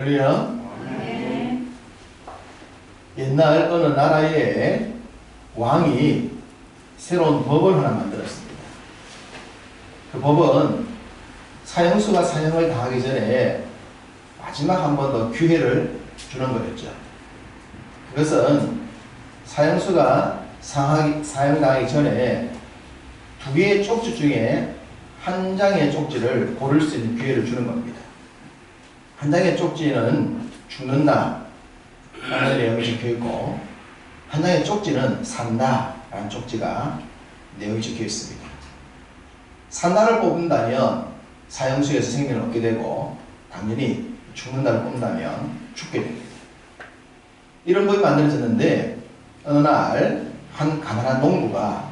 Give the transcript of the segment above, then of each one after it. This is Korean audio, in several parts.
할렐루야. 옛날 어느 나라에 왕이 새로운 법을 하나 만들었습니다. 그 법은 사형수가 사형을 당하기 전에 마지막 한 번 더 기회를 주는 거였죠. 그것은 사형수가 사형당하기 전에 두 개의 쪽지 중에 한 장의 쪽지를 고를 수 있는 기회를 주는 겁니다. 한 장의 쪽지는 죽는다 라는 내용이 적혀있고, 한 장의 쪽지는 산다 라는 쪽지가 내용이 적혀있습니다. 산다를 뽑는다면 사형수에서 생명을 얻게 되고, 당연히 죽는다를 뽑는다면 죽게 됩니다. 이런 법이 만들어졌는데, 어느 날 한 가난한 농부가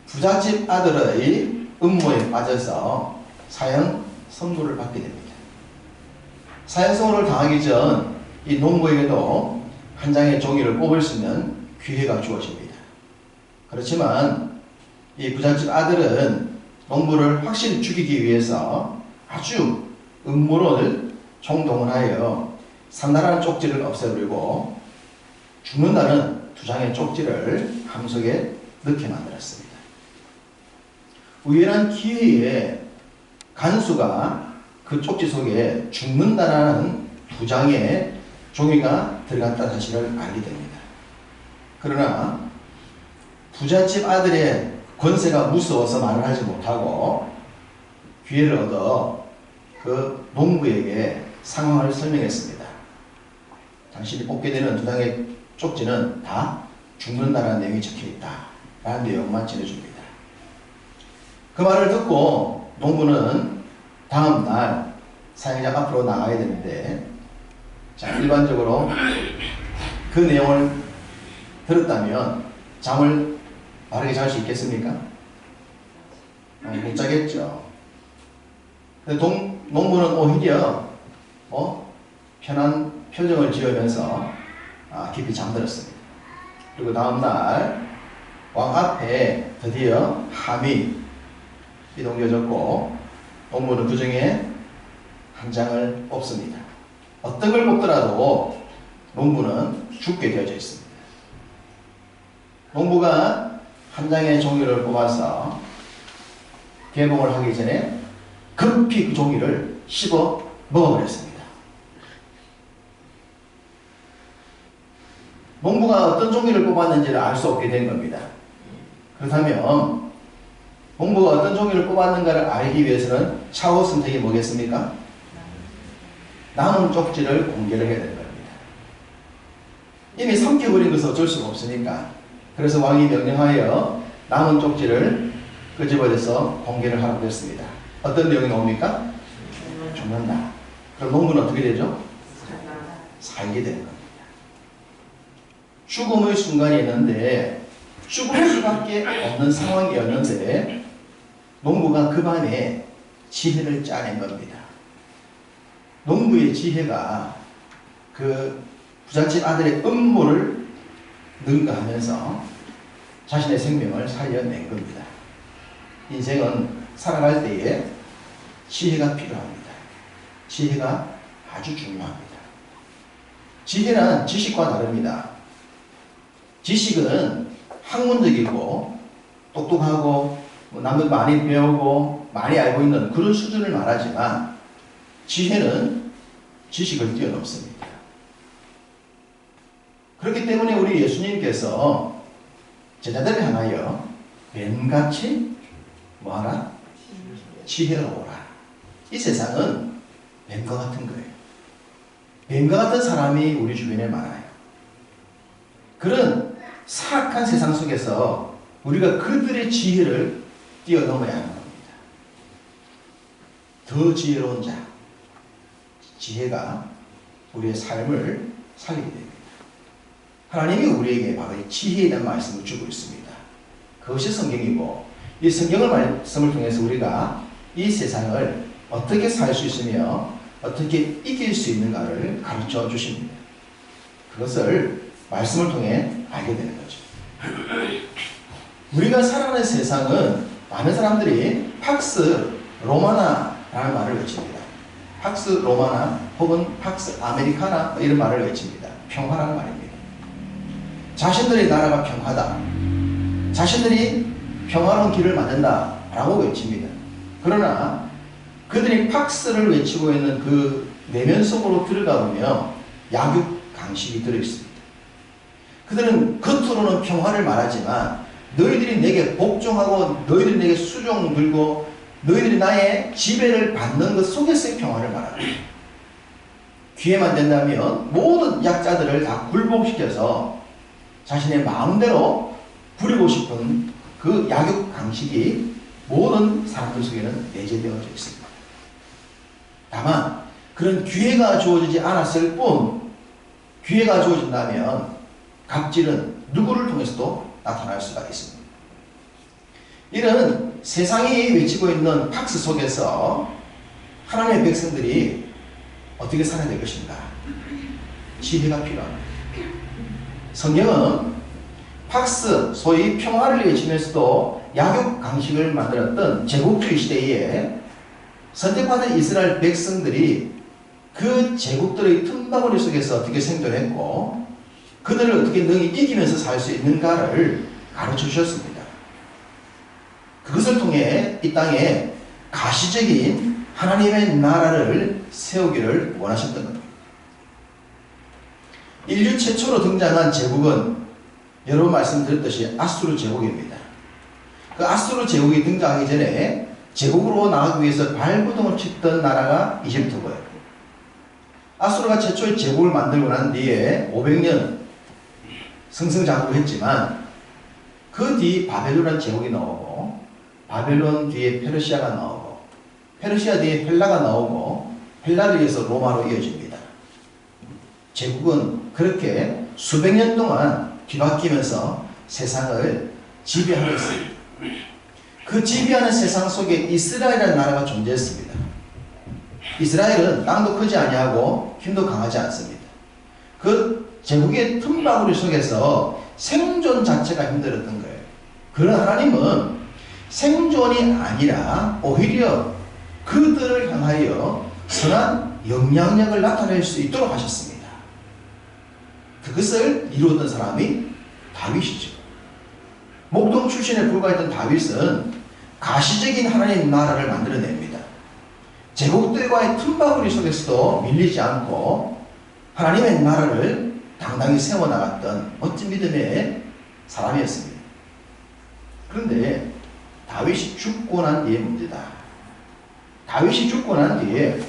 부잣집 아들의 음모에 빠져서 사형 선고를 받게 됩니다. 사형 선고를 당하기 전 이 농부에게도 한 장의 종이를 뽑을 수 있는 기회가 주어집니다. 그렇지만 이 부잣집 아들은 농부를 확실히 죽이기 위해서 아주 음모론을 총동원하여 산다라는 쪽지를 없애버리고 죽는다는 두 장의 쪽지를 함 속에 넣게 만들었습니다. 우연한 기회에 간수가 그 쪽지 속에 죽는다라는 두 장의 종이가 들어갔다는 사실을 알게 됩니다. 그러나 부잣집 아들의 권세가 무서워서 말을 하지 못하고 기회를 얻어 그 농부에게 상황을 설명했습니다. 당신이 뽑게 되는 두 장의 쪽지는 다 죽는다는 내용이 적혀있다 라는 내용만 전해줍니다. 그 말을 듣고 농부는 다음날 사형장 앞으로 나가야 되는데, 자, 일반적으로 그 내용을 들었다면 잠을 바르게 잘 수 있겠습니까? 못 자겠죠. 근데 농부는 오히려 편한 표정을 지으면서 깊이 잠들었습니다. 그리고 다음날 왕 앞에 드디어 함이 이동겨졌고, 농부는 그 중에 한 장을 뽑습니다. 어떤 걸 뽑더라도 농부는 죽게 되어져 있습니다. 농부가 한 장의 종이를 뽑아서 개봉을 하기 전에 급히 그 종이를 씹어 먹어버렸습니다. 농부가 어떤 종이를 뽑았는지를 알 수 없게 된 겁니다. 그렇다면 농부가 어떤 종이를 뽑았는가를 알기 위해서는 차후 선택이 뭐겠습니까? 남은 쪽지를 공개를 해야 되는 겁니다. 이미 삼켜버린 것은 어쩔 수가 없으니까, 그래서 왕이 명령하여 남은 쪽지를 끄집어내서 공개를 하라고 했습니다. 어떤 내용이 나옵니까? 죽는다. 그럼 농부는 어떻게 되죠? 살게 되는 겁니다. 죽음의 순간이었는데, 죽을 수밖에 없는 상황이었는데 농부가 그 밤에 지혜를 짜낸 겁니다. 농부의 지혜가 그 부잣집 아들의 음모를 능가하면서 자신의 생명을 살려낸 겁니다. 인생은 살아갈 때에 지혜가 필요합니다. 지혜가 아주 중요합니다. 지혜란 지식과 다릅니다. 지식은 학문적이고 똑똑하고 남들 많이 배우고 많이 알고 있는 그런 수준을 말하지만, 지혜는 지식을 뛰어넘습니다. 그렇기 때문에 우리 예수님께서 제자들을 향하여 뱀같이 뭐하라? 지혜로워라. 이 세상은 뱀과 같은 거예요. 뱀과 같은 사람이 우리 주변에 많아요. 그런 사악한 세상 속에서 우리가 그들의 지혜를 뛰어넘어야 하는 겁니다. 더 지혜로운 자, 지혜가 우리의 삶을 살리게 됩니다. 하나님이 우리에게 바로 이 지혜에 대한 말씀을 주고 있습니다. 그것이 성경이고, 이 성경을 말씀을 통해서 우리가 이 세상을 어떻게 살 수 있으며 어떻게 이길 수 있는가를 가르쳐 주십니다. 그것을 말씀을 통해 알게 되는 거죠. 우리가 살아가는 세상은 많은 사람들이 팍스 로마나라는 말을 외칩니다. 팍스 로마나, 혹은 팍스 아메리카나 이런 말을 외칩니다. 평화라는 말입니다. 자신들의 나라가 평화다. 자신들이 평화로운 길을 만든다 라고 외칩니다. 그러나 그들이 팍스를 외치고 있는 그 내면 속으로 들어가 보면 약육 강식이 들어있습니다. 그들은 겉으로는 평화를 말하지만 너희들이 내게 복종하고 너희들이 내게 수종 들고 너희들이 나의 지배를 받는 것 속에서의 평화를 말합니다. 기회만 된다면 모든 약자들을 다 굴복시켜서 자신의 마음대로 부리고 싶은 그 약육 강식이 모든 사람들 속에는 내재되어져 있습니다. 다만 그런 기회가 주어지지 않았을 뿐 기회가 주어진다면 갑질은 누구를 통해서도 나타날 수가 있습니다. 이런 세상이 외치고 있는 팍스 속에서 하나님의 백성들이 어떻게 살아야 될 것인가? 지혜가 필요합니다. 성경은 팍스, 소위 평화를 외치면서도 약육 강식을 만들었던 제국주의 시대에 선택받은 이스라엘 백성들이 그 제국들의 틈바구니 속에서 어떻게 생존했고 그들을 어떻게 능히 이기면서 살 수 있는가를 가르쳐 주셨습니다. 그것을 통해 이 땅에 가시적인 하나님의 나라를 세우기를 원하셨던 겁니다. 인류 최초로 등장한 제국은 여러 번 말씀드렸듯이 아수르 제국입니다. 그 아수르 제국이 등장하기 전에 제국으로 나가기 위해서 발버둥을 쳤던 나라가 이집트고요. 아수르가 최초의 제국을 만들고 난 뒤에 500년 승승장구했지만 그 뒤 바벨론 제국이 나오고 바벨론 뒤에 페르시아가 나오고 페르시아 뒤에 헬라가 나오고 헬라를 이어서 로마로 이어집니다. 제국은 그렇게 수백 년 동안 뒤바뀌면서 세상을 지배하고 있습니다. 그 지배하는 세상 속에 이스라엘이라는 나라가 존재했습니다. 이스라엘은 땅도 크지 아니하고 힘도 강하지 않습니다. 그 제국의 틈바구니 속에서 생존 자체가 힘들었던 거예요. 그러나 하나님은 생존이 아니라 오히려 그들을 향하여 선한 영향력을 나타낼 수 있도록 하셨습니다. 그것을 이루었던 사람이 다윗이죠. 목동 출신에 불과했던 다윗은 가시적인 하나님 나라를 만들어냅니다. 제국들과의 틈바구니 속에서도 밀리지 않고 하나님의 나라를 당당히 세워나갔던 멋진 믿음의 사람이었습니다. 그런데 다윗이 죽고 난 뒤의 문제다. 다윗이 죽고 난 뒤에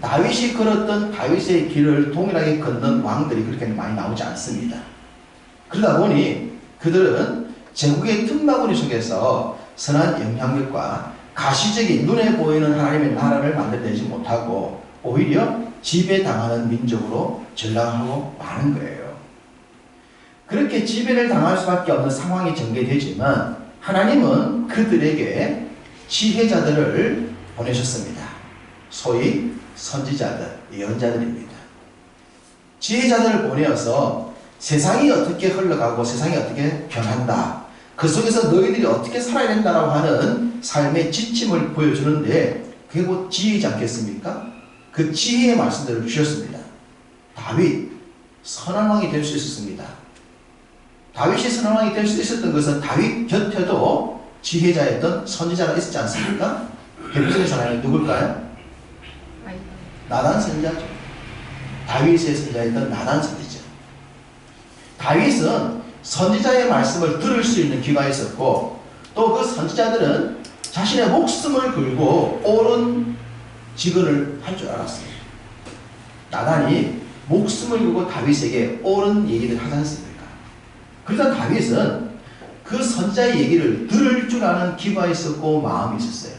다윗이 걸었던 다윗의 길을 동일하게 걷는 왕들이 그렇게 많이 나오지 않습니다. 그러다 보니 그들은 제국의 틈바구니 속에서 선한 영향력과 가시적인 눈에 보이는 하나님의 나라를 만들어내지 못하고 오히려 지배당하는 민족으로 전락하고 마는 거예요. 그렇게 지배를 당할 수밖에 없는 상황이 전개되지만 하나님은 그들에게 지혜자들을 보내셨습니다. 소위 선지자들, 예언자들입니다. 지혜자들을 보내어서 세상이 어떻게 흘러가고 세상이 어떻게 변한다. 그 속에서 너희들이 어떻게 살아야 된다고 하는 삶의 지침을 보여주는데 그게 곧 지혜이지 않겠습니까? 그 지혜의 말씀들을 주셨습니다. 다윗, 선한 왕이 될 수 있었습니다. 다윗이 선한 왕이 될 수 있었던 것은 다윗 곁에도 지혜자였던 선지자가 있었지 않습니까? 대표적인 사람이 누굴까요? 나단 선지자죠. 다윗의 선지자였던 나단 선지자. 다윗은 선지자의 말씀을 들을 수 있는 귀가 있었고 또 그 선지자들은 자신의 목숨을 걸고 옳은 직언을 할 줄 알았습니다. 나단이 목숨을 걸고 다윗에게 옳은 얘기를 하지 않습니까? 그래서 다윗은 그 선지자의 얘기를 들을 줄 아는 귀가 있었고 마음이 있었어요.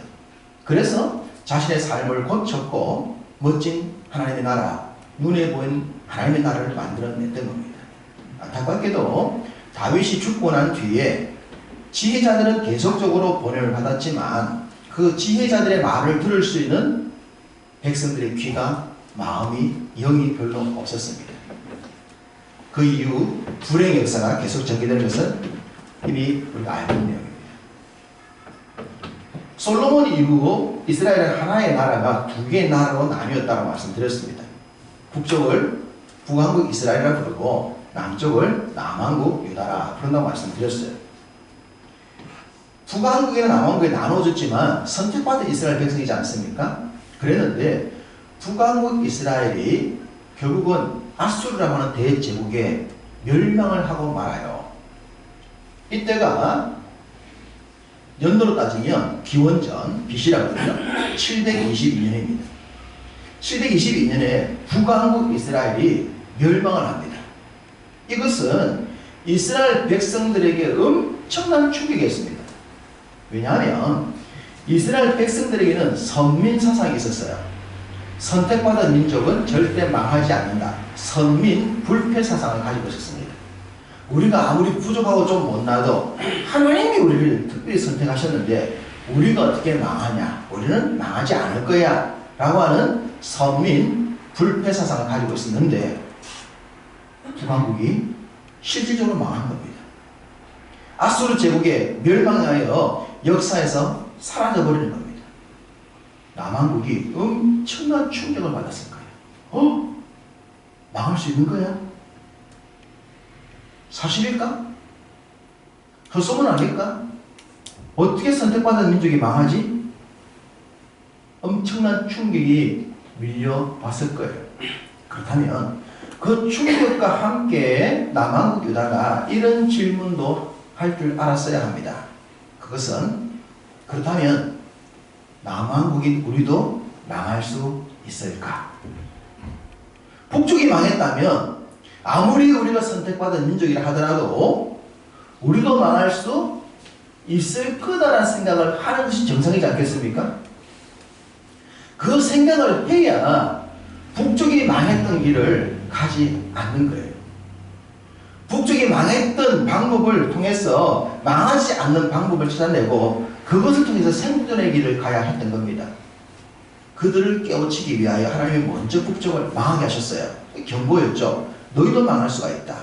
그래서 자신의 삶을 고쳤고 멋진 하나님의 나라, 눈에 보이는 하나님의 나라를 만들어냈던 겁니다. 안타깝게도 다윗이 죽고 난 뒤에 지혜자들은 계속적으로 보냄을 받았지만 그 지혜자들의 말을 들을 수 있는 백성들의 귀가, 마음이, 영이 별로 없었습니다. 그 이후 불행 역사가 계속 전개되는 것은 이미 우리가 알고 있는 내용입니다. 솔로몬 이후 이스라엘은 하나의 나라가 두 개의 나라로 나뉘었다고 말씀드렸습니다. 북쪽을 북왕국 이스라엘이라 부르고 남쪽을 남왕국 유다라 부른다고 말씀드렸어요. 북왕국이나 남왕국에 나눠졌지만 선택받은 이스라엘 백성이지 않습니까? 그랬는데 북왕국 이스라엘이 결국은 아수르라고 하는 대제국에 멸망을 하고 말아요. 이때가 연도로 따지면 기원전 BC라거든요. 722년입니다. 722년에 북왕국 이스라엘이 멸망을 합니다. 이것은 이스라엘 백성들에게 엄청난 충격이었습니다. 왜냐하면 이스라엘 백성들에게는 선민 사상이 있었어요. 선택받은 민족은 절대 망하지 않는다. 선민 불패 사상을 가지고 있었습니다. 우리가 아무리 부족하고 좀 못나도 하나님이 우리를 특별히 선택하셨는데 우리가 어떻게 망하냐? 우리는 망하지 않을 거야 라고 하는 선민 불패 사상을 가지고 있었는데 북왕국이 실질적으로 망한 겁니다. 아수르 제국에 멸망하여 역사에서 사라져버리는 겁니다. 남왕국이 엄청난 충격을 받았을 거예요. 망할 수 있는 거야? 사실일까? 헛소문 아닐까? 어떻게 선택받은 민족이 망하지? 엄청난 충격이 밀려왔을 거예요. 그렇다면 그 충격과 함께 남왕국 유다가 이런 질문도 할 줄 알았어야 합니다. 그것은 그렇다면 남왕국인 우리도 망할 수 있을까? 북쪽이 망했다면 아무리 우리가 선택받은 민족이라 하더라도 우리도 망할 수 있을 거다라는 생각을 하는 것이 정상이지 않겠습니까? 그 생각을 해야 북쪽이 망했던 길을 가지 않는 거예요. 북쪽이 망했던 방법을 통해서 망하지 않는 방법을 찾아내고 그것을 통해서 생존의 길을 가야 했던 겁니다. 그들을 깨우치기 위하여 하나님이 먼저 북쪽을 망하게 하셨어요. 경고였죠. 너희도 망할 수가 있다.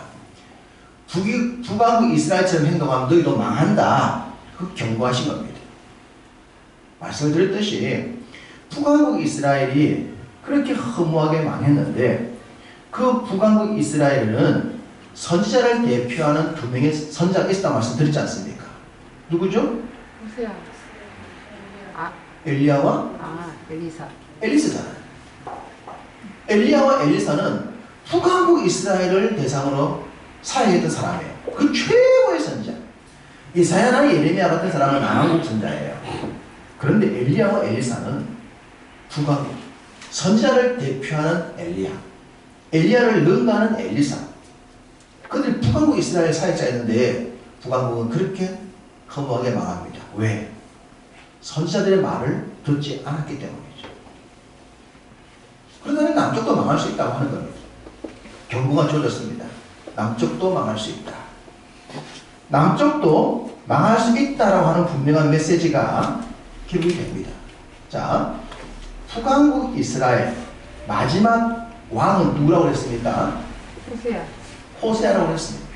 북왕국 이스라엘처럼 행동하면 너희도 망한다. 그 경고하신 겁니다. 말씀을 드렸듯이 북왕국 이스라엘이 그렇게 허무하게 망했는데 그 북왕국 이스라엘은 선지자를 대표하는 두 명의 선지자가 있었다고 말씀드렸지 않습니까? 누구죠? 호세아. 엘리야와 엘리사잖아요. 엘리야와 엘리사는 북왕국 이스라엘을 대상으로 사역했던 사람이에요. 그 최고의 선지자. 이사야나 예레미야 같은 사람은 남왕국 선지자예요. 그런데 엘리야와 엘리사는 북왕국 선지자를 대표하는 엘리야를 능가하는 엘리사. 그들이 북왕국 이스라엘 사역자였는데 북왕국은 그렇게 허무하게 망합니다. 왜? 선지자들의 말을 듣지 않았기 때문이죠. 그러다니 남쪽도 망할 수 있다고 하는 겁니다. 경고가 주어졌습니다. 남쪽도 망할 수 있다. 남쪽도 망할 수 있다라고 하는 분명한 메시지가 기록이 됩니다. 자, 북왕국 이스라엘 마지막 왕은 누구라고 그랬습니까? 호세아라고 했습니다.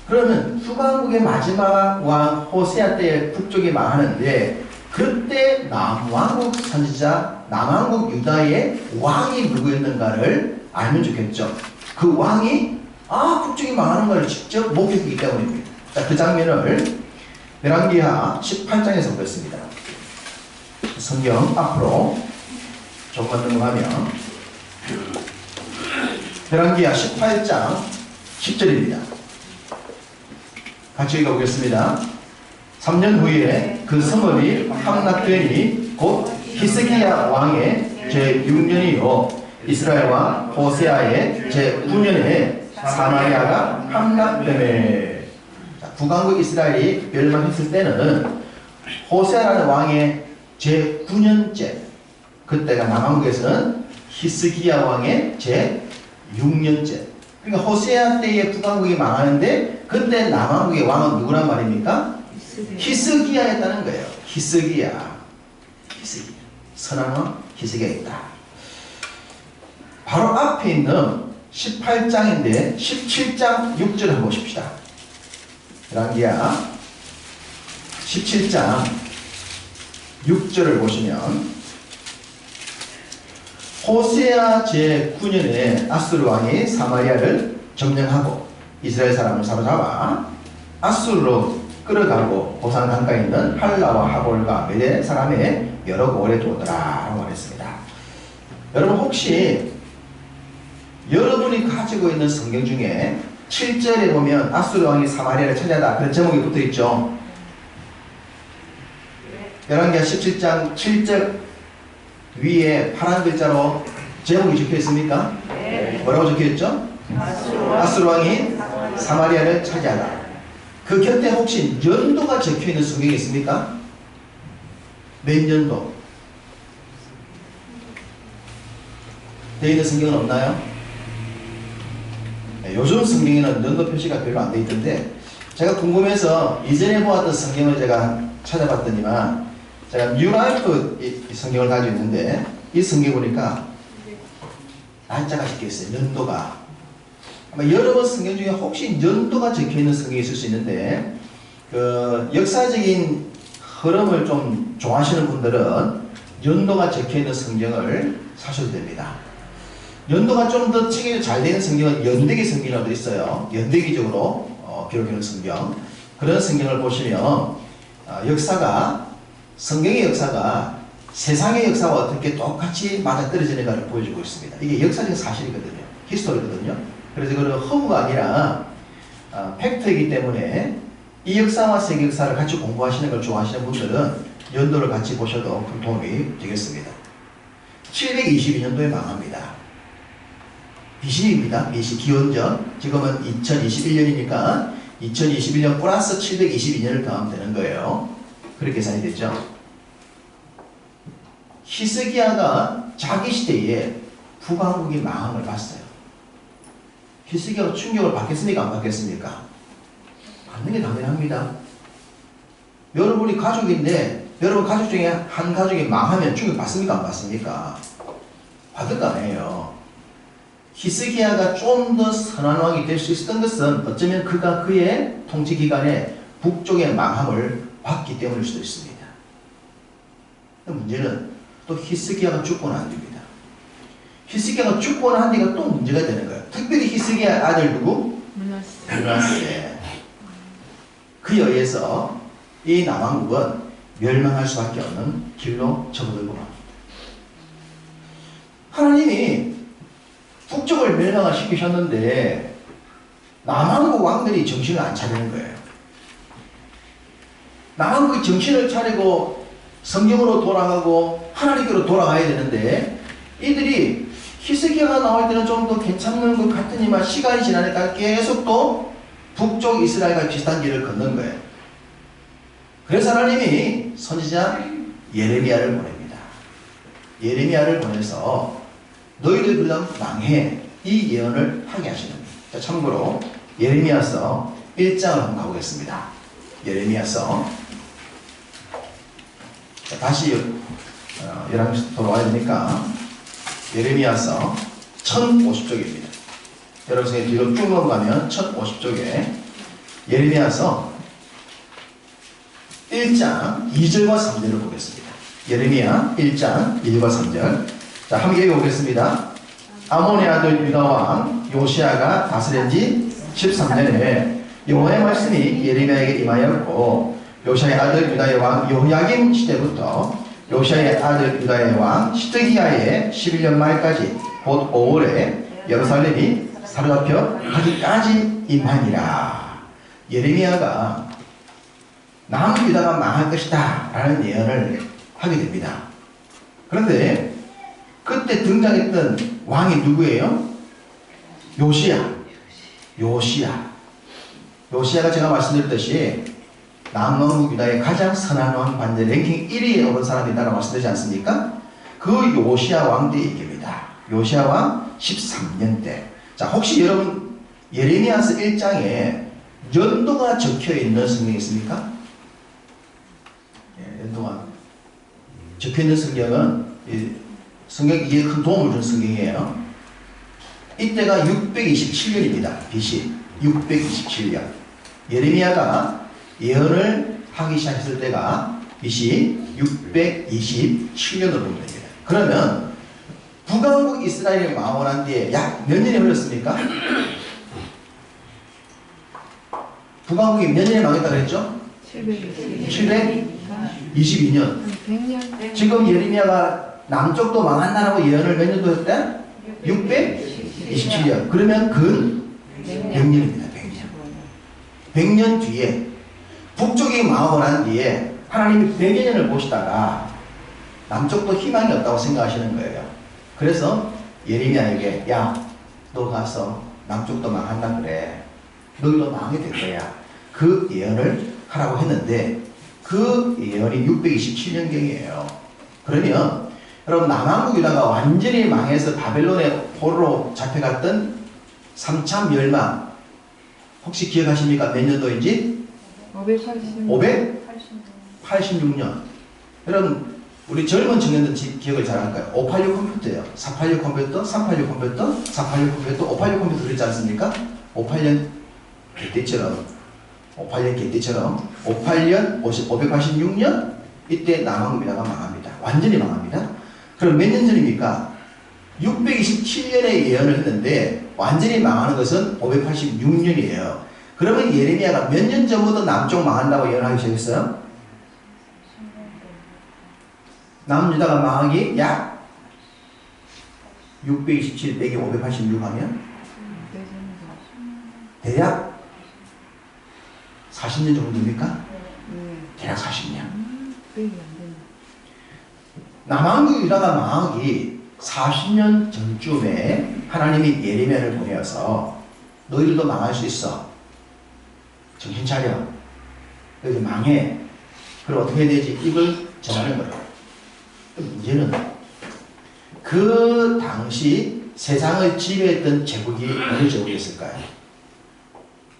그러면 북왕국의 마지막 왕 호세아 때에 북쪽이 망하는데 그때 남왕국 선지자 남왕국 유다의 왕이 누구였는가를 알면 좋겠죠. 그 왕이 북쪽이 망하는 걸 직접 목격했기 때문입니다. 자, 그 장면을 열왕기하 18장에서 보겠습니다. 성경 앞으로 조금만 넘어가면 열왕기하 18장 10절입니다. 같이 읽어보겠습니다. 3년 후에 그 성읍이 함락되니 곧 히스기야 왕의 제6년이요 이스라엘과 호세아의 제9년에 사마리아가 함락되매. 북왕국 이스라엘이 멸망했을 때는 호세아라는 왕의 제9년째, 그때가 남왕국에서는 히스기야 왕의 제6년째. 그러니까 호세아 때의 북왕국이 망하는데 그때 남왕국의 왕은 누구란 말입니까? 히스기야였다는 거예요. 히스기야. 선한 왕 히스기야 있다. 바로 앞에 있는 18장인데 17장 6절을 한번 보십시다. 열왕기하 17장 6절을 보시면 호세아 제9년에 아수르 왕이 사마리아를 점령하고 이스라엘 사람을 사로잡아 아수르로 끌어가고 고산 강가에 있는 할라와 하볼과 메대 사람의 여러 고을에 두었더라라고 말했습니다. 여러분 혹시 여러분이 가지고 있는 성경 중에 7절에 보면 아수르 왕이 사마리아를 차지하다 그런 제목이 붙어있죠. 열왕기하 17장 7절 위에 파란 글자로 제목이 적혀 있습니까? 네. 뭐라고 적혀 있죠? 아수르 왕이 사마리아를 차지하다. 그 곁에 혹시 연도가 적혀 있는 성경이 있습니까? 몇 년도? 되어 있는 성경은 없나요? 네, 요즘 성경에는 연도 표시가 별로 안 되어 있던데 제가 궁금해서 이전에 보았던 성경을 제가 찾아봤더니만 제가 뉴라이프 이 성경을 가지고 있는데 이 성경 보니까 날짜가 적혀있어요. 연도가. 아마 여러분 성경 중에 혹시 연도가 적혀있는 성경이 있을 수 있는데 그 역사적인 흐름을 좀 좋아하시는 분들은 연도가 적혀있는 성경을 사셔도 됩니다. 연도가 좀 더 책이 잘 되는 성경은 연대기 성경이라고 있어요. 연대기적으로 기록되는 성경. 그런 성경을 보시면 역사가 성경의 역사가 세상의 역사와 어떻게 똑같이 맞아떨어지는가를 보여주고 있습니다. 이게 역사적 사실이거든요. 히스토리거든요. 그래서 그건 허구가 아니라 팩트이기 때문에 이 역사와 세계 역사를 같이 공부하시는 걸 좋아하시는 분들은 연도를 같이 보셔도 큰 도움이 되겠습니다. 722년도에 망합니다. BC입니다. BC 기원전. 지금은 2021년이니까 2021년 플러스 722년을 더하면 되는 거예요. 그렇게 계산이 되죠. 히스기야가 자기 시대에 북왕국이 망함을 봤어요. 히스기야가 충격을 받겠습니까? 안 받겠습니까? 받는 게 당연합니다. 여러분이 가족인데 여러분 가족 중에 한 가족이 망하면 충격 받습니까? 안 받습니까? 받을 거 아니에요. 히스기야가 좀 더 선한 왕이 될 수 있었던 것은 어쩌면 그가 그의 통치기간에 북쪽의 망함을 봤기 때문일 수도 있습니다. 문제는 또 히스기야가 죽고 난 뒤입니다. 히스기야가 죽고 난 뒤가 또 문제가 되는 거예요. 특별히 히스기야 아들 누구? 므낫세. 그에 의해서 이 남왕국은 멸망할 수밖에 없는 길로 접어들고 맙니다. 하나님이 북쪽을 멸망을 시키셨는데 남왕국 왕들이 정신을 안 차리는 거예요. 남왕국이 정신을 차리고 성경으로 돌아가고 하나님께로 돌아가야 되는데 이들이 히스기야가 나올 때는 좀 더 괜찮은 것 같으니만 시간이 지나니까 계속 또 북쪽 이스라엘과 비슷한 길을 걷는 거예요. 그래서 하나님이 선지자 예레미야를 보냅니다. 예레미야를 보내서 너희들 그럼 망해 이 예언을 하게 하시는 거예요. 자, 참고로 예레미야서 1장을 한번 가보겠습니다. 예레미야서 자, 다시 11시 돌아와야 되니까 예레미야서 1050쪽입니다. 여러분 성경 뒤로 쭉 넘어가면 1050쪽에 예레미야서 1장 2절과 3절을 보겠습니다. 예레미야 1장 1과 3절. 자, 함께 읽어보겠습니다. 아몬의 아들 유다 왕 요시야가 다스린 지 13년에 여호와의 말씀이 예레미야에게 임하였고 요시야의 아들 유다의 왕 여호야김 시대부터 요시야의 아들 유다의 왕 시드기야의 11년 말까지 곧 5월에 예루살렘이 사로잡혀 가기까지 임하니라. 예레미야가 남유다가 망할 것이다 라는 예언을 하게 됩니다. 그런데 그때 등장했던 왕이 누구예요? 요시야. 요시야가 제가 말씀드렸듯이 남왕국 유다의 가장 선한 왕 반대 랭킹 1위에 오른 사람이다라고 말씀드리지 않습니까? 그 요시야 왕 때 얘기입니다. 요시야 왕 13년 때. 자, 혹시 여러분 예레미야서 1장에 연도가 적혀있는 성경이 있습니까? 예, 연도가 적혀있는 성경은 성경 이해에 큰 도움을 준 성경이에요. 이때가 627년입니다. BC 627년. 예레미야가 예언을 하기 시작했을 때가 BC 627년으로 보면 됩니다. 그러면 북왕국 이스라엘이 망원한 뒤에 약 몇 년이 흘렀습니까? 북왕국이 몇 년에 망했다 그랬죠? 722년. 100년. 지금 예레미야가 남쪽도 망한다라고 예언을 몇 년도 했대? 627년. 그러면 근 100년입니다. 100년 뒤에 북쪽이 망하고 난 뒤에 하나님이 100여 년을 보시다가 남쪽도 희망이 없다고 생각하시는 거예요. 그래서 예레미야에게 야, 너 가서 남쪽도 망한다 그래. 너희도 망하게 될 거야. 그 예언을 하라고 했는데 그 예언이 627년경이에요. 그러면 여러분 남왕국 유다가 완전히 망해서 바벨론의 포로로 잡혀갔던 3차 멸망 혹시 기억하십니까? 몇 년도인지? 586년. 여러분 우리 젊은 청년들 기억을 잘할까요? 586 컴퓨터예요. 486 컴퓨터, 386 컴퓨터, 486 컴퓨터, 586 컴퓨터 그랬지 않습니까? 58년 개띠처럼 586년 이때 남왕국 유다가 망합니다. 완전히 망합니다. 그럼 몇 년 전입니까? 627년에 예언을 했는데 완전히 망하는 것은 586년이에요. 그러면 예레미야가 몇 년 전부터 남쪽 망한다고 예언하기 시작했어요? 남유다가 망하기 약 627 빼기 586 하면 대략 40년 정도입니까? 대략 40년. 남왕국 유다가 망하기 40년 전쯤에 하나님이 예레미야를 보내어서 너희들도 망할 수 있어. 정신 차려. 너희들 망해. 그럼 어떻게 해야 되지? 이걸 전하는 거예요. 문제는 그 당시 세상을 지배했던 제국이 어느 제국이었을까요?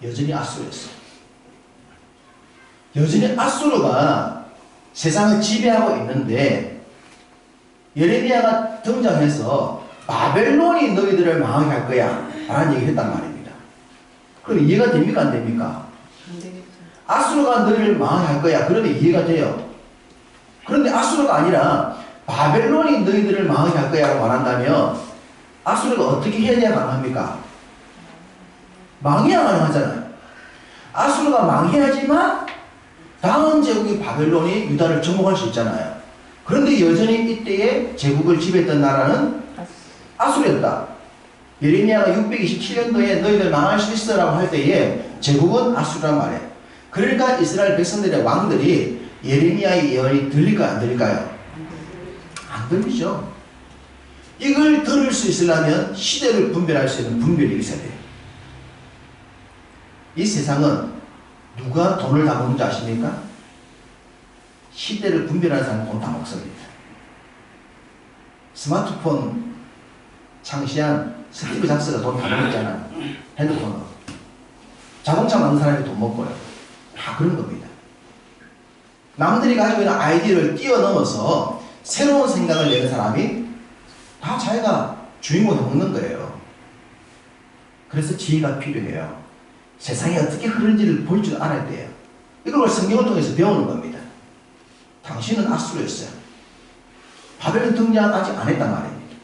여전히 아수르였어요. 여전히 아수르가 세상을 지배하고 있는데 예레미야가 등장해서 바벨론이 너희들을 망하게 할 거야 라는 얘기를 했단 말입니다. 그럼 이해가 됩니까? 안 됩니까? 안 되겠죠. 아수르가 너희를 망하게 할 거야. 그러면 이해가 돼요. 그런데 아수르가 아니라 바벨론이 너희들을 망하게 할 거야 라고 말한다면 아수르가 어떻게 해야 가능합니까? 망해야 가능하잖아요. 아수르가 망해야지만 다음 제국인 바벨론이 유다를 정복할 수 있잖아요. 그런데 여전히 이때에 제국을 지배했던 나라는 아수르였다. 예레미야가 627년도에 너희들 망할 수 있어 라고 할 때에 제국은 아수르란 말이에요. 그러니까 이스라엘 백성들의 왕들이 예레미야의 예언이 들릴까요? 안 들릴까요? 안 들리죠. 이걸 들을 수 있으려면 시대를 분별할 수 있는 분별력이 있어야 돼요. 이 세상은 누가 돈을 다 먹는지 아십니까? 시대를 분별하는 사람은 돈 다 먹습니다. 스마트폰 창시한 스티브 잡스가 돈 다 먹었잖아요. 핸드폰으로. 자동차 만든 사람이 돈 먹고요. 다 그런 겁니다. 남들이 가지고 있는 아이디어를 뛰어넘어서 새로운 생각을 내는 사람이 다 자기가 주인공이 먹는 거예요. 그래서 지혜가 필요해요. 세상이 어떻게 흐르는지를 볼 줄 알아야 돼요. 이걸 성경을 통해서 배우는 겁니다. 당신은 아수르였어요. 바벨론 등장 아직 안 했단 말입니다.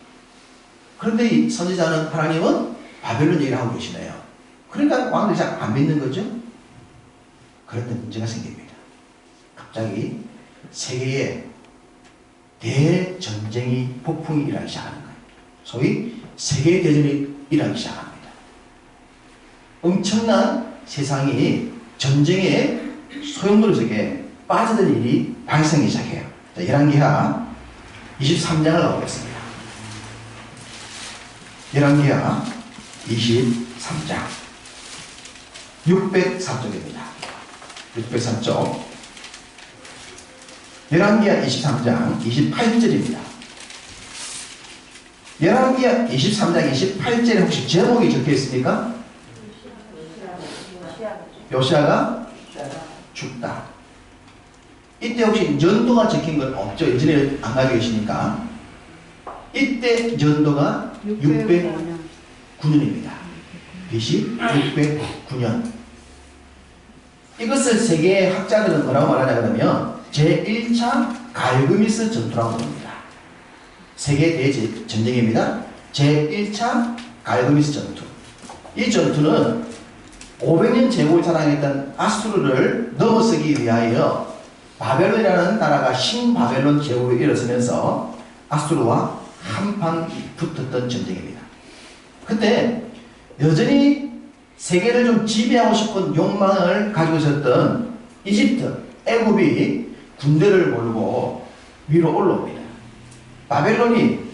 그런데 이 선지자는 하나님은 바벨론 얘기를 하고 계시네요. 그러니까 왕들이 잘 안 믿는 거죠. 그런데 문제가 생깁니다. 갑자기 세계에 대전쟁이 폭풍이 일어나기 시작하는 거예요. 소위 세계대전이 일어나기 시작합니다. 엄청난 세상이 전쟁의 소용돌이 속에 빠져들 일이 발생하기 시작해요. 자, 열왕기하 23장을 나오겠습니다. 열왕기하 23장 604쪽입니다. 604쪽 열왕기하 23장 28절입니다. 열왕기하 23장 28절에 혹시 제목이 적혀 있습니까? 요시아가 죽다. 이때 혹시 연도가 적힌 건 없죠? 예전에 안 가지고 계시니까. 이때 연도가 609년입니다. BC 609년. 이것을 세계 학자들은 뭐라고 말하냐 그러면 제1차 갈그미스 전투라고 합니다. 세계 대전쟁입니다. 제1차 갈그미스 전투. 이 전투는 500년 제국을 자랑했던 아수르를 넘어서기 위하여 바벨론이라는 나라가 신바벨론 제국에 일어서면서 아수르와 한판 붙었던 전쟁입니다. 그때 여전히 세계를 좀 지배하고 싶은 욕망을 가지고 있었던 이집트, 애굽이 군대를 몰고 위로 올라옵니다. 바벨론이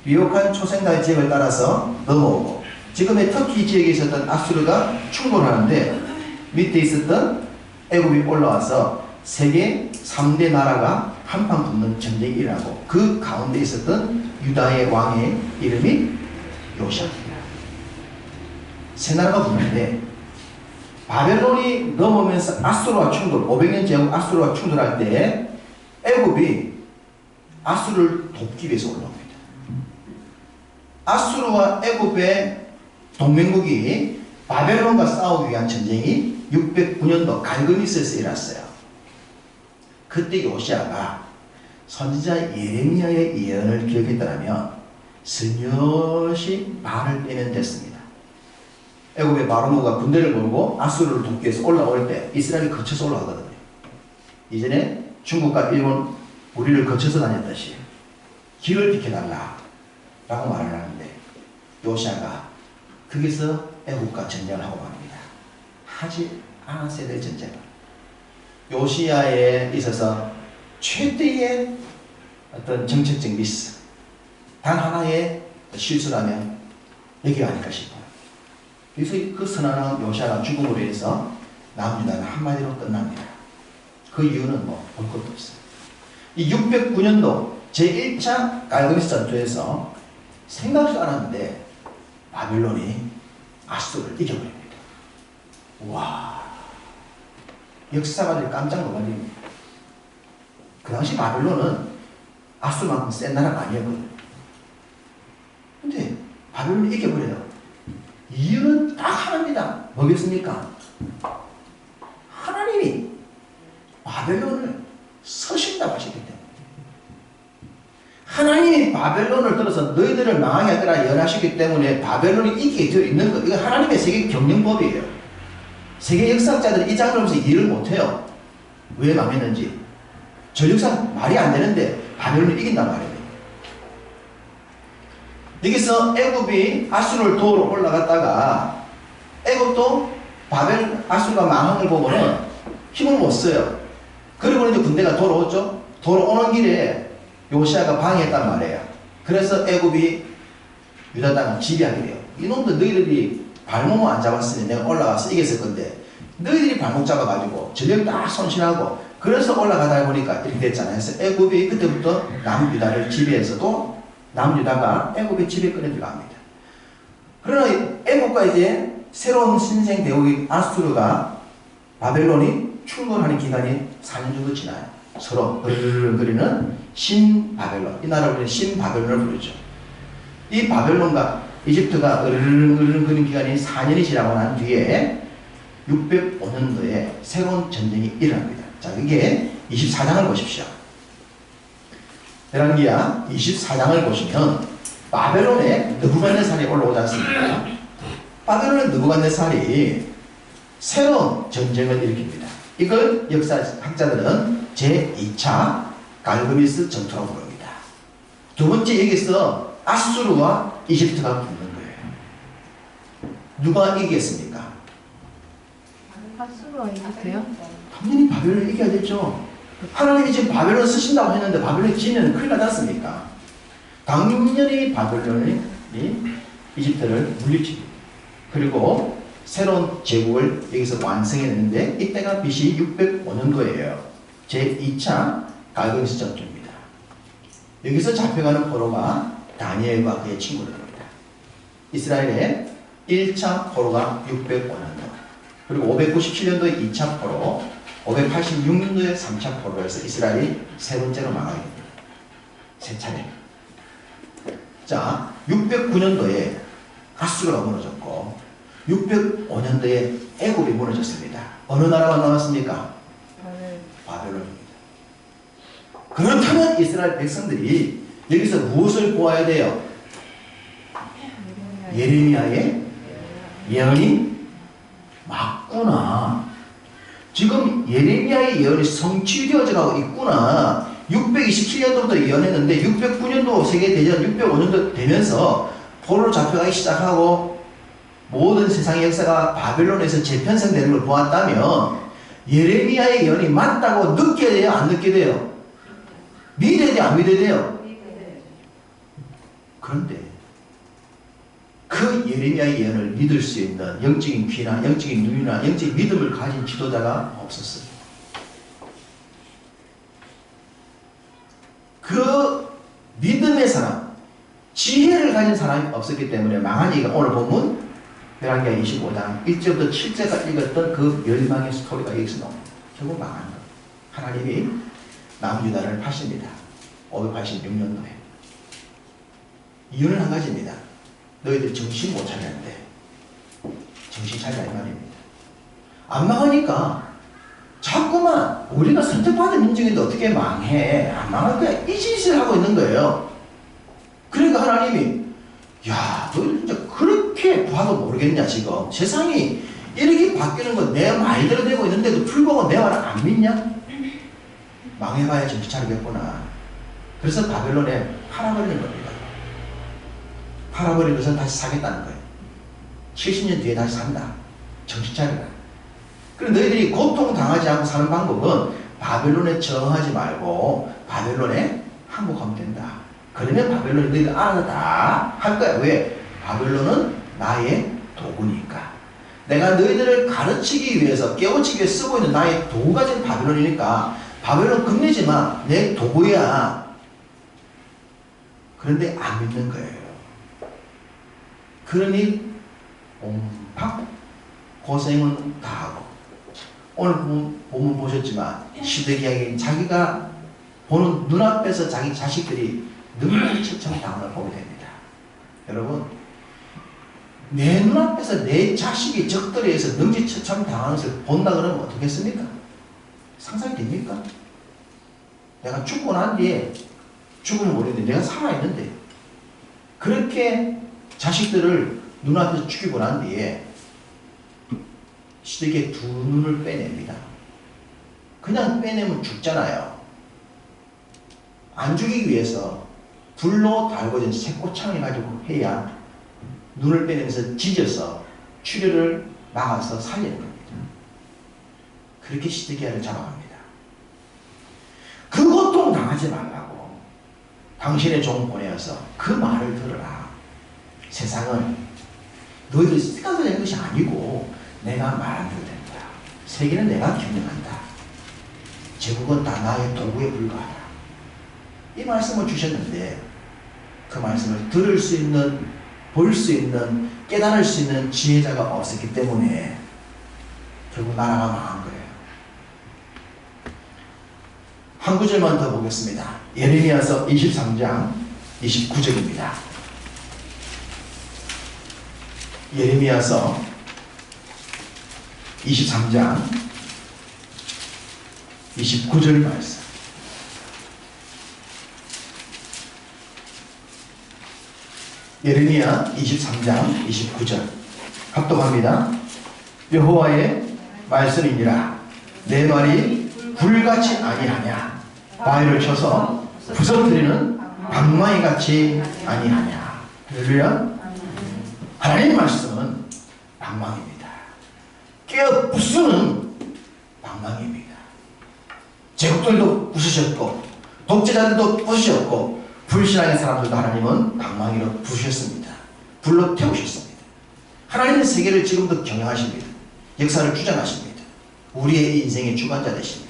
비옥한 초생다의 지역을 따라서 넘어오고 지금의 터키 지역에 있었던 아수르가 충돌하는데 밑에 있었던 애굽이 올라와서 세계 3대 나라가 한판 붙는 전쟁이 일어나고 그 가운데 있었던 유다의 왕의 이름이 요시아입니다. 세 나라가 붙는데 바벨론이 넘어오면서 아수르와 충돌, 500년 제국 아수르와 충돌할 때 애굽이 아수르를 돕기 위해서 올라옵니다. 아수르와 애굽의 동맹국이 바벨론과 싸우기 위한 전쟁이 609년도 갈그미스에서 일어났어요. 그때 요시아가 선지자 예레미야의 예언을 기억했더라면 슬며시 말을 빼면 됐습니다. 애굽의 바로무가 군대를 몰고 아수르를 돕기 위해서 올라올 때 이스라엘이 거쳐서 올라가거든요. 이전에 중국과 일본 우리를 거쳐서 다녔듯이 길을 비켜달라 라고 말을 하는데 요시아가 거기서 애국과 전쟁을 하고 말합니다. 하지 않았어야 될 전쟁을. 요시아에 있어서 최대의 어떤 정책적 미스, 단 하나의 실수라면 여기가 아닐까 싶어요. 그래서 그 선언한 요시아가 죽음으로 인해서 남유다는 한마디로 끝납니다. 그 이유는 뭐 볼 것도 없어요. 이 609년도 제1차 갈그미스 전투에서 생각지도 않았는데 바벨론이 아수르를 이겨버립니다. 와, 역사가들 깜짝 놀랍니다. 그 당시 바벨론은 아수르만큼 센 나라가 아니었거든요. 근데 바벨론이 이겨버려요. 이유는 딱 하나입니다. 뭐겠습니까? 하나님이 바벨론을 서신다고 하시기 때문에. 하나님이 바벨론을 들어서 너희들을 망하게 하더라 예언하시기 때문에 바벨론이 이기게 되어 있는 것. 이거 하나님의 세계 경영법이에요. 세계 역사학자들이 이 장면을 보면서 이해를 못해요. 왜 망했는지. 저 역사 말이 안 되는데 바벨론이 이긴단 말이에요. 여기서 애굽이 아수르를 도우러 올라갔다가 애굽도 아수르가 망한 걸 보고는 힘을 못 써요. 그리고 이제 군대가 돌아오죠. 돌아오는 길에 요시아가 방해했단 말이에요. 그래서 애굽이 유다 땅을 지배하게 돼요. 이놈들 너희들이 발목을 안 잡았으니 내가 올라가서 이겼을 건데 너희들이 발목 잡아가지고 전력 다 손실하고 그래서 올라가다 보니까 이렇게 됐잖아요. 그래서 애굽이 그때부터 남유다를 지배해서도 남유다가 애굽의 지배권에 들어갑니다. 그러나 애굽과 이제 새로운 신생 대국인 아수르가 바벨론이 충돌하는 기간이 4년 정도 지나요. 서로 으르르거리는 신바벨론, 이 나라를 우리는 신바벨론을 부르죠. 이 바벨론과 이집트가 으르르거리는 기간이 4년이 지나고 난 뒤에 605년도에 새로운 전쟁이 일어납니다. 자, 이게 24장을 보십시오. 열왕기하 24장을 보시면 바벨론에 느부갓네살이 올라오지 않습니까? 바벨론의 느부갓네살이 새로운 전쟁을 일으킵니다. 이걸 역사학자들은 제2차 갈그미스 전투라고 부릅니다. 두 번째 여기서 아수르와 이집트가 붙는 거예요. 누가 이기겠습니까? 아수르와 이집트요? 당연히 바벨론이 이겨야 되죠. 하나님이 지금 바벨론을 쓰신다고 했는데 바벨론이 지면 큰일 나지 않습니까? 당연히 바벨론이 이집트를 물리칩니다. 그리고 새로운 제국을 여기서 완성했는데 이때가 BC 605년도예요. 제2차 갈그미스 전투입니다. 여기서 잡혀가는 포로가 다니엘과 그의 친구들입니다. 이스라엘의 1차 포로가 605년도, 그리고 597년도에 2차 포로, 586년도에 3차 포로로 해서 이스라엘이 세 번째로 망하게 됩니다. 세 차례. 자, 609년도에 아수르가 무너졌고 605년도에 애굽이 무너졌습니다. 어느 나라만 남았습니까? 바벨론입니다. 그렇다면 이스라엘 백성들이 여기서 무엇을 보아야 돼요? 예레미야의 예언이 맞구나. 지금 예레미야의 예언이 성취되어져 가고 있구나. 627년도부터 예언했는데 609년도 세계대전 605년도 되면서 포로로 잡혀가기 시작하고 모든 세상의 역사가 바벨론에서 재편성되는 걸 보았다면 예레미야의 예언이 맞다고 느껴야 돼요? 안 느껴야 돼요? 믿어야 돼요? 안 믿어야 돼요? 그런데 그 예레미야의 예언을 믿을 수 있는 영적인 귀나 영적인 눈이나 영적인 믿음을 가진 지도자가 없었어요. 그 믿음의 사람, 지혜를 가진 사람이 없었기 때문에 망한 얘기가 오늘 본문 열왕기하 25장 1절부터 7절까지 읽었던 그 멸망의 스토리가 여기서 나옵니다. 결국 망한 것. 하나님이 남유다를 파십니다. 586년도에. 이유는 한 가지입니다. 너희들 정신 못 차렸는데 정신 차리라 이 말입니다. 안 망하니까 자꾸만 우리가 선택받은 민족인데 어떻게 망해? 안 망할 거야. 이 짓을 하고 있는 거예요. 그러니까 하나님이 야, 너희들 진짜 그렇게 봐도 모르겠냐 지금. 세상이 이렇게 바뀌는 건 내 말대로 되고 있는데도 불구하고 내 말을 안 믿냐? 망해봐야 정신 차리겠구나. 그래서 바벨론에 팔아버리는 겁니다. 팔아버리고서 다시 사겠다는 거예요. 70년 뒤에 다시 산다. 정신 차리라. 그럼 너희들이 고통당하지 않고 사는 방법은 바벨론에 저항하지 말고 바벨론에 항복하면 된다. 그러면 바벨론이 너희들 알아서 다 할 거야. 왜? 바벨론은 나의 도구니까. 내가 너희들을 가르치기 위해서 깨우치기 위해서 쓰고 있는 나의 도구가 지금 바벨론이니까 바벨론 겁내지 마. 내 도구야. 그런데 안 믿는 거예요. 그러니 온갖 고생은 다 하고 오늘 보면 보셨지만 시드기야는 자기가 보는 눈앞에서 자기 자식들이 능지처참당하는 걸 보게 됩니다. 여러분 내 눈앞에서 내 자식이 적들에 의해서 능지처참당하는 것을 본다 그러면 어떻겠습니까? 상상이 됩니까? 내가 죽고 난 뒤에 죽으면 모르겠는데 내가 살아있는데 그렇게 자식들을 눈앞에서 죽이고 난 뒤에 시드기야 두 눈을 빼냅니다. 그냥 빼내면 죽잖아요. 안 죽이기 위해서 불로 달궈진 쇠꼬창을 가지고 해야 눈을 빼내면서 찢어서 출혈을 막아서 살리는 겁니다. 그렇게 시드기야를 잡아갑니다. 그 고통 당하지 말라고 당신의 종 보내어서 그 말을 들으라. 세상은 너희들이 생각하는 되는 것이 아니고 내가 말하는 대로 된다. 세계는 내가 경영한다. 제국은 다 나의 도구에 불과하다. 이 말씀을 주셨는데 그 말씀을 들을 수 있는, 볼 수 있는, 깨달을 수 있는 지혜자가 없었기 때문에 결국 나라가 망한 거예요. 한 구절만 더 보겠습니다. 예레미야서 23장 29절입니다. 예레미야서 23장 29절 말씀. 예레미야 23장 29절 합독합니다. 여호와의 말씀이니라. 내 말이 불같이 아니하냐. 바위를 쳐서 부서뜨리는 방망이같이 아니하냐. 할렐루야. 하나님의 말씀은 방망이입니다. 깨어 부수는 방망이입니다. 제국들도 부수셨고 독재자들도 부수셨고 불신앙의 사람들도 하나님은 방망이로 부수셨습니다. 불로 태우셨습니다. 하나님은 세계를 지금도 경영하십니다. 역사를 주장하십니다. 우리의 인생의 주관자 되십니다.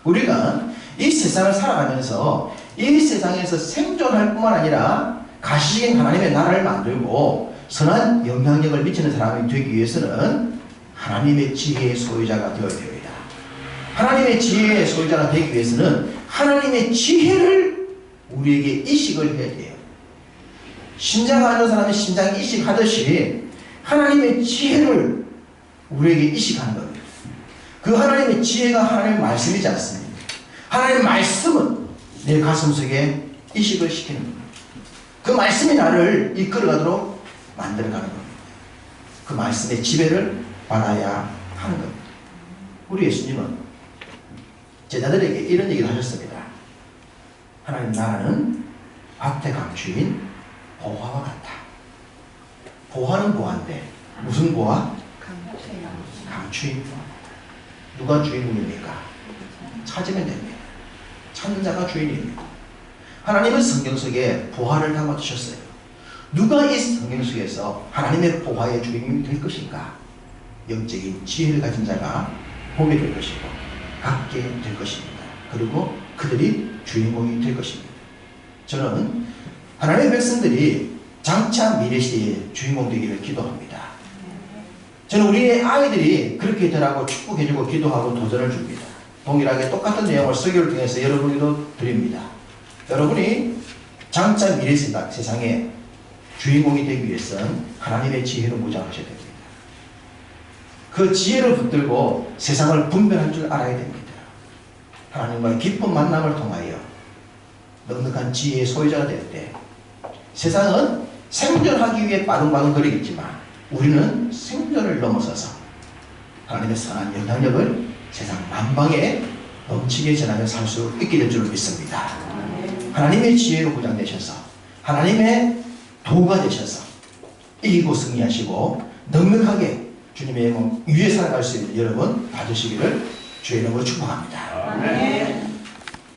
우리가 이 세상을 살아가면서 이 세상에서 생존할 뿐만 아니라 가시적인 하나님의 나라를 만들고 선한 영향력을 미치는 사람이 되기 위해서는 하나님의 지혜의 소유자가 되어야 됩니다. 하나님의 지혜의 소유자가 되기 위해서는 하나님의 지혜를 우리에게 이식을 해야 돼요. 신장 하는 사람이 신장 이식하듯이 하나님의 지혜를 우리에게 이식하는 겁니다. 그 하나님의 지혜가 하나님의 말씀이지 않습니까? 하나님의 말씀은 내 가슴속에 이식을 시키는 겁니다. 그 말씀이 나를 이끌어가도록 만들어가는 겁니다. 그 말씀의 지배를 받아야 하는 겁니다. 우리 예수님은 제자들에게 이런 얘기를 하셨습니다. 하나님 나라는 밭에 감추인 보화와 같다. 보화는 보화인데 무슨 보화? 감추인 보화. 누가 주인공입니까? 찾으면 됩니다. 찾는 자가 주인입니다. 하나님은 성경 속에 보화를 담아주셨어요. 누가 이 성경 속에서 하나님의 보화의 주인공이 될 것인가? 영적인 지혜를 가진 자가 보게 될 것이고 갖게 될 것입니다. 그리고 그들이 주인공이 될 것입니다. 저는 하나님의 백성들이 장차 미래시대의 주인공 되기를 기도합니다. 저는 우리의 아이들이 그렇게 되라고 축복해주고 기도하고 도전을 줍니다. 동일하게 똑같은 내용을 설교를 통해서 여러분에게도 드립니다. 여러분이 장차 미래 세상에 주인공이 되기 위해서는 하나님의 지혜로 무장하셔야 됩니다. 그 지혜를 붙들고 세상을 분별할 줄 알아야 됩니다. 하나님과의 깊은 만남을 통하여 넉넉한 지혜의 소유자가 될 때 세상은 생존하기 위해 바둥바둥 거리겠지만 우리는 생존을 넘어서서 하나님의 선한 영향력을 세상 만방에 넘치게 전하며 살 수 있게 될 줄 믿습니다. 하나님의 지혜로 무장되셔서 하나님의 도구가 되셔서 이기고 승리하시고 넉넉하게 주님의 위에 살아갈 수 있는 여러분 받으시기를 주의 이름으로 축복합니다.